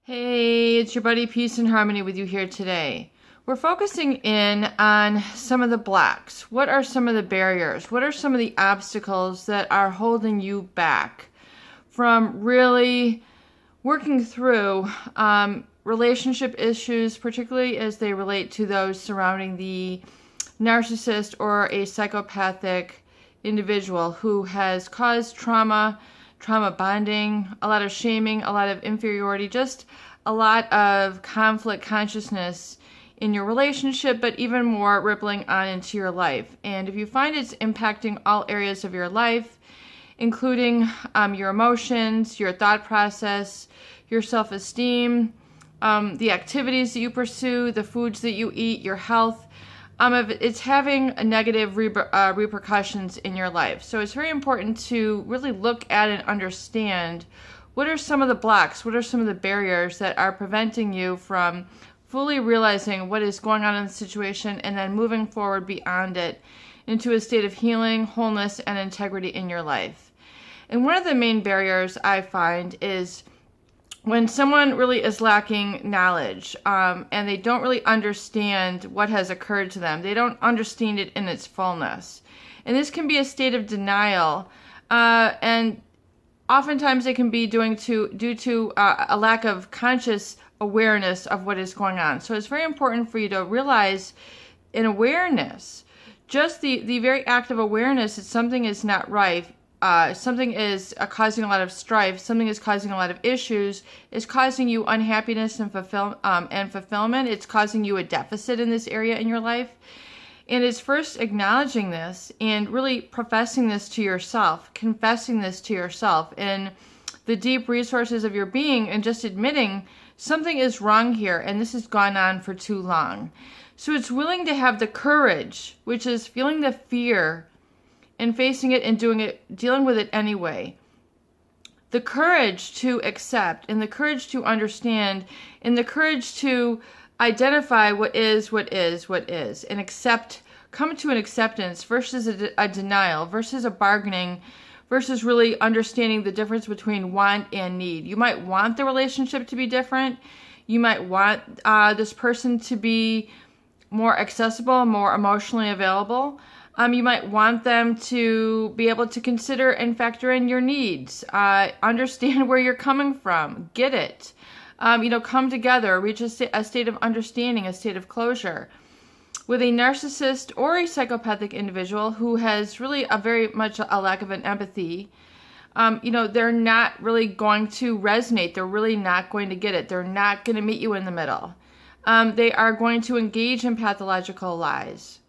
Hey, it's your buddy Peace and Harmony with you here today. We're focusing in on some of the blocks. What are some of the barriers? What are some of the obstacles that are holding you back from really working through relationship issues, particularly as they relate to those surrounding the narcissist or a psychopathic individual who has caused trauma bonding, a lot of shaming, a lot of inferiority, just a lot of conflict consciousness in your relationship, but even more rippling on into your life. And if you find it's impacting all areas of your life, including your emotions, your thought process, your self-esteem, the activities that you pursue, the foods that you eat, your health, if it's having a negative repercussions in your life. So it's very important to really look at and understand what are some of the blocks, what are some of the barriers that are preventing you from fully realizing what is going on in the situation and then moving forward beyond it into a state of healing, wholeness, and integrity in your life. And one of the main barriers I find is when someone really is lacking knowledge and they don't really understand what has occurred to them. They don't understand it in its fullness. And this can be a state of denial. And oftentimes it can be due to a lack of conscious awareness of what is going on. So it's very important for you to realize in awareness, just the very act of awareness that something is not right. Something is causing a lot of strife, something is causing a lot of issues, is causing you unhappiness and fulfillment. It's causing you a deficit in this area in your life. And it's first acknowledging this and really professing this to yourself, confessing this to yourself in the deep resources of your being and just admitting something is wrong here and this has gone on for too long. So it's willing to have the courage, which is feeling the fear and facing it and dealing with it anyway. The courage to accept and the courage to understand and the courage to identify what is, and accept, come to an acceptance versus a denial, versus a bargaining, versus really understanding the difference between want and need. You might want the relationship to be different. You might want this person to be more accessible, more emotionally available. You might want them to be able to consider and factor in your needs, understand where you're coming from, get it, come together, reach a state of understanding, a state of closure. With a narcissist or a psychopathic individual who has really very much a lack of an empathy, they're not really going to resonate. They're really not going to get it. They're not going to meet you in the middle. They are going to engage in pathological lies.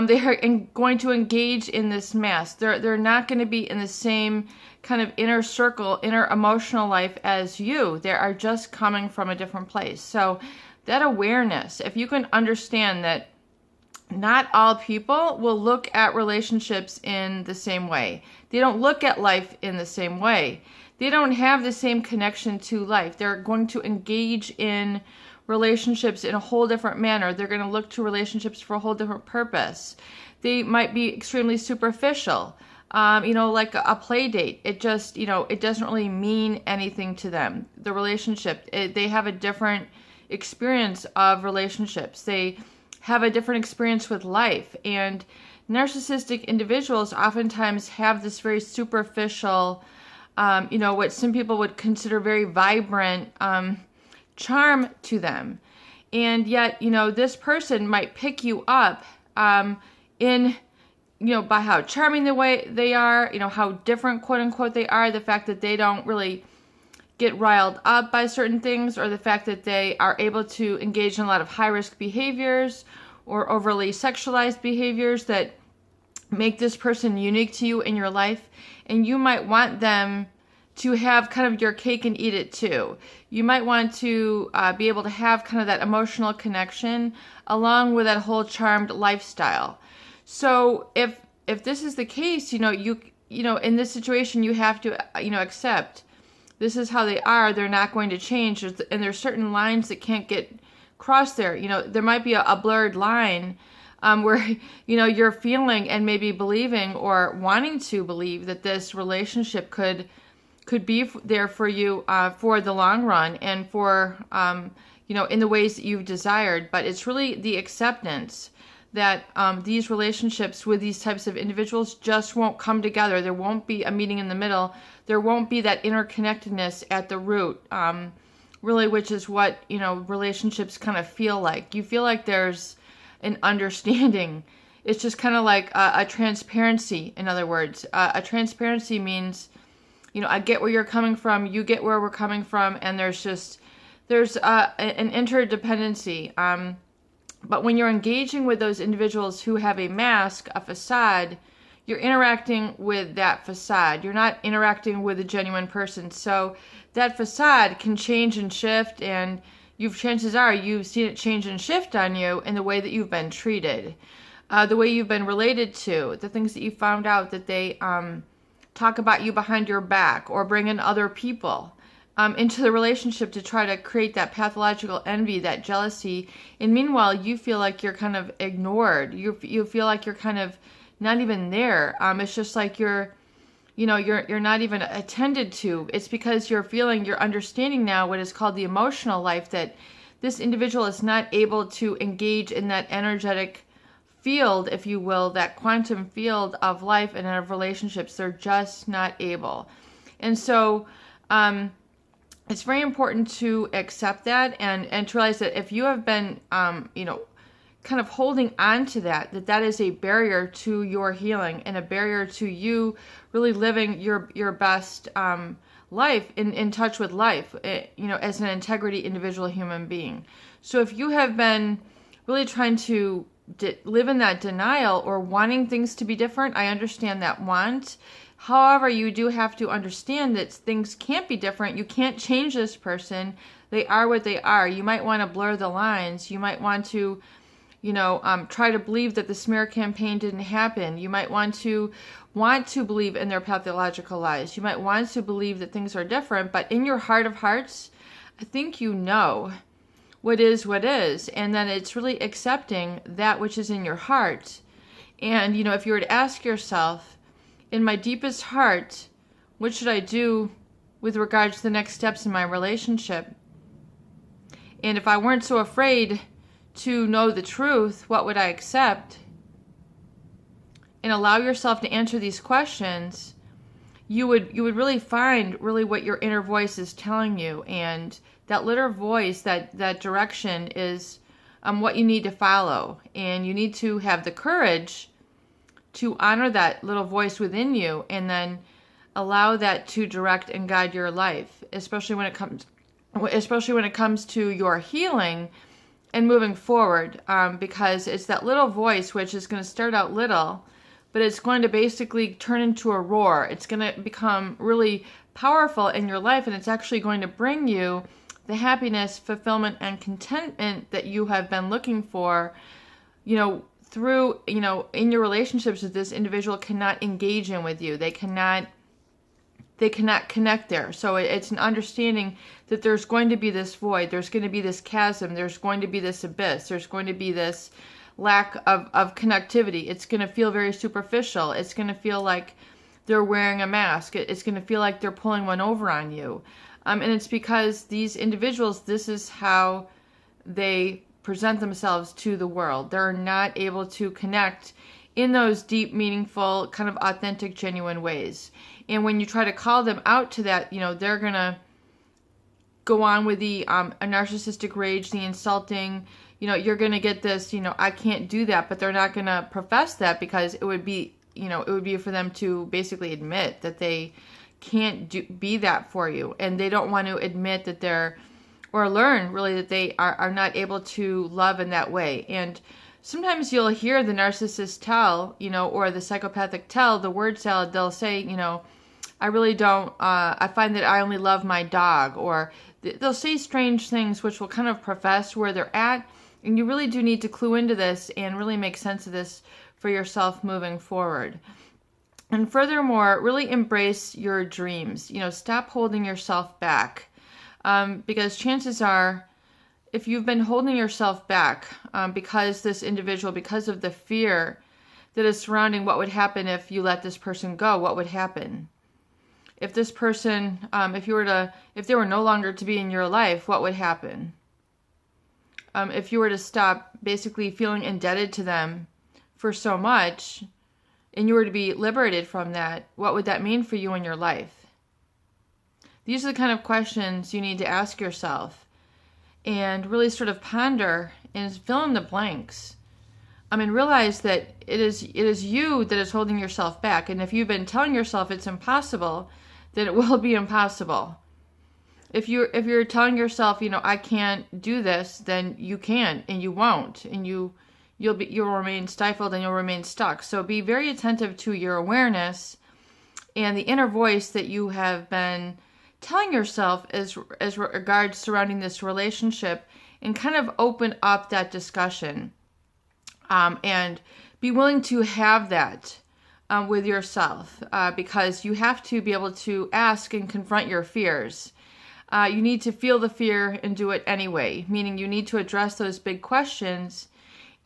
They are going to engage in this mask. They're not going to be in the same kind of inner circle, inner emotional life as you. They are just coming from a different place. So that awareness, if you can understand that not all people will look at relationships in the same way. They don't look at life in the same way. They don't have the same connection to life. They're going to engage in relationships in a whole different manner. They're going to look to relationships for a whole different purpose. They might be extremely superficial, like a play date. It just, it doesn't really mean anything to them. The relationship, they have a different experience of relationships. They have a different experience with life. And narcissistic individuals oftentimes have this very superficial, what some people would consider very vibrant, charm to them. And yet, this person might pick you up in, by how charming the way they are, how different, quote unquote, they are, the fact that they don't really get riled up by certain things, or the fact that they are able to engage in a lot of high-risk behaviors or overly sexualized behaviors that make this person unique to you in your life. And you might want them to have kind of your cake and eat it too. You might want to be able to have kind of that emotional connection along with that whole charmed lifestyle. So if this is the case, in this situation you have to accept this is how they are. They're not going to change, and there's certain lines that can't get crossed there. There might be a blurred line where you're feeling and maybe believing or wanting to believe that this relationship could could be there for you for the long run and for, in the ways that you've desired. But it's really the acceptance that these relationships with these types of individuals just won't come together. There won't be a meeting in the middle. There won't be that interconnectedness at the root, really, which is what, relationships kind of feel like. You feel like there's an understanding. It's just kind of like a transparency, in other words. A transparency means, I get where you're coming from, you get where we're coming from, and there's an interdependency. But when you're engaging with those individuals who have a mask, a facade, you're interacting with that facade. You're not interacting with a genuine person. So that facade can change and shift, and chances are you've seen it change and shift on you in the way that you've been treated, the way you've been related to, the things that you found out that they talk about you behind your back or bring in other people into the relationship to try to create that pathological envy, that jealousy. And meanwhile, you feel like you're kind of ignored. You feel like you're kind of not even there. It's just like you're not even attended to. It's because you're understanding now what is called the emotional life, that this individual is not able to engage in that energetic field, if you will, that quantum field of life and of relationships. They're just not able. And so, it's very important to accept that and to realize that if you have been, kind of holding on to that is a barrier to your healing and a barrier to you really living your best life, in touch with life, as an integrity individual human being. So if you have been really trying to live in that denial or wanting things to be different, I understand that want. However, you do have to understand that things can't be different. You can't change this person. They are what they are. You might want to blur the lines. You might want to, try to believe that the smear campaign didn't happen. You might want to believe in their pathological lies. You might want to believe that things are different. But in your heart of hearts, I think you know what is. And then it's really accepting that which is in your heart. And, if you were to ask yourself, in my deepest heart, what should I do with regards to the next steps in my relationship? And if I weren't so afraid to know the truth, what would I accept? And allow yourself to answer these questions, you would really find really what your inner voice is telling you. And that little voice, that direction is what you need to follow. And you need to have the courage to honor that little voice within you, and then allow that to direct and guide your life, especially when it comes to your healing and moving forward, because it's that little voice which is going to start out little, but it's going to basically turn into a roar. It's going to become really powerful in your life, and it's actually going to bring you the happiness, fulfillment, and contentment that you have been looking for, through, in your relationships with this individual cannot engage in with you. They cannot connect there. So it's an understanding that there's going to be this void, there's going to be this chasm, there's going to be this abyss, there's going to be this lack of connectivity. It's going to feel very superficial. It's going to feel like they're wearing a mask. It's going to feel like they're pulling one over on you. And it's because these individuals, this is how they present themselves to the world. They're not able to connect in those deep, meaningful, kind of authentic, genuine ways. And when you try to call them out to that, they're going to go on with a narcissistic rage, the insulting, you're going to get this, I can't do that, but they're not going to profess that, because it would be for them to basically admit that they can't be that for you. And they don't want to admit that or learn really that they are not able to love in that way. And sometimes you'll hear the narcissist tell, or the psychopathic tell, the word salad, they'll say, I really don't, I find that I only love my dog, or they'll say strange things which will kind of profess where they're at. And you really do need to clue into this and really make sense of this for yourself moving forward. And furthermore, really embrace your dreams. Stop holding yourself back. Because chances are, if you've been holding yourself back because of the fear that is surrounding what would happen if you let this person go, what would happen? If this person, if they were no longer to be in your life, what would happen? If you were to stop basically feeling indebted to them for so much, and you were to be liberated from that, what would that mean for you in your life? These are the kind of questions you need to ask yourself and really sort of ponder and fill in the blanks. Realize that it is you that is holding yourself back. And if you've been telling yourself it's impossible, then it will be impossible. If you're telling yourself, I can't do this, then you can't, and you won't, and you'll remain stifled and you'll remain stuck. So be very attentive to your awareness and the inner voice that you have been telling yourself as regards surrounding this relationship, and kind of open up that discussion. And be willing to have that with yourself, because you have to be able to ask and confront your fears. You need to feel the fear and do it anyway, meaning you need to address those big questions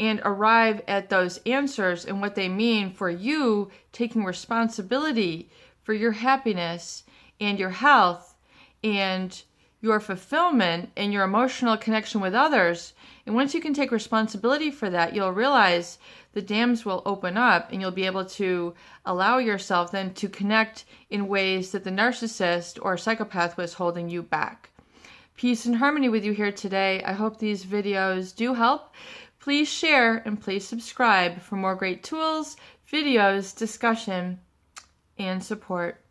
and arrive at those answers and what they mean for you taking responsibility for your happiness and your health and your fulfillment and your emotional connection with others. And once you can take responsibility for that, you'll realize the dams will open up and you'll be able to allow yourself then to connect in ways that the narcissist or psychopath was holding you back. Peace and harmony with you here today. I hope these videos do help. Please share and please subscribe for more great tools, videos, discussion, and support.